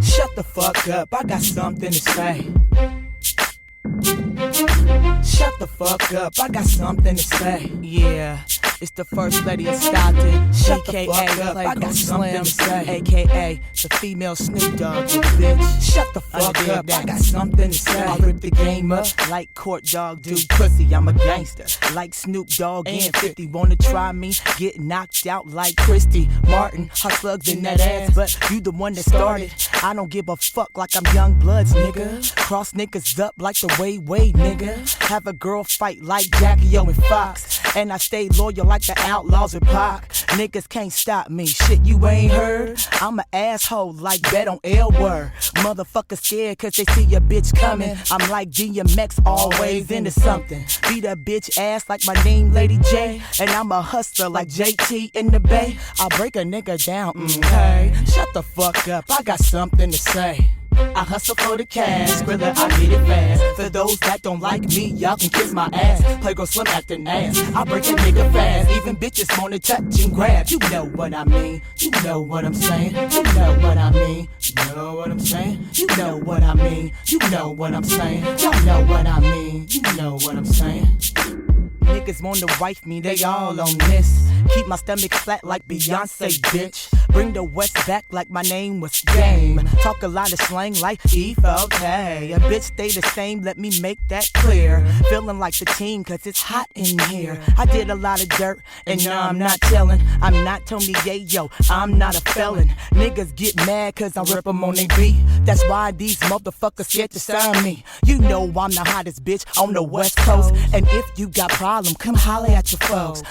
Shut the fuck up, I got something to say. Shut the fuck up, I got something to say. Yeah, it's the first lady of Stockton. Shut the fuck up, I got something to say. AKA the female Snoop Dogg, you bitch. Shut the fuck up, I got something to say. I rip the game up like Court Dog do pussy. I'm a gangster like Snoop Dogg and 50. Wanna try me? Get knocked out like Christy Martin. Hot slugs in that ass, but you the one that started. I don't give a fuck like I'm Young Bloods, nigga. Cross niggas up like the way, nigga. Have a girl fight like Jackie O and Fox. And I stay loyal like the Outlaws with Pac. Niggas can't stop me, shit you ain't heard. I'm an asshole like Bet on L Word. Motherfuckers scared cause they see a bitch coming. I'm like DMX, always into something. Beat a bitch ass like my name Lady J. And I'm a hustler like JT in the Bay. I'll break a nigga down, hey. Shut the fuck up, I got something to say. I hustle for the cash, Skrilla, I get it fast. For those that don't like me, y'all can kiss my ass. Playgirl Slim acting ass, I break a nigga fast. Even bitches wanna touch and grab. You know what I mean, you know what I'm saying. You know what I mean, you know what I'm saying. You know what I mean, you know what I'm saying. Y'all know what I mean, you know what I'm saying. Niggas wanna wife me, they all on this. Keep my stomach flat like Beyonce, bitch. Bring the West back like my name was Game. Talk a lot of slang like E4K. A bitch stay the same, let me make that clear. Feeling like the team cause it's hot in here. I did a lot of dirt and now I'm not telling. I'm not Tony Yayo, I'm not a felon. Niggas get mad cause I rip them on they beat. That's why these motherfuckers scared to sign me. You know I'm the hottest bitch on the West Coast. And if you got problems, come holler at your folks.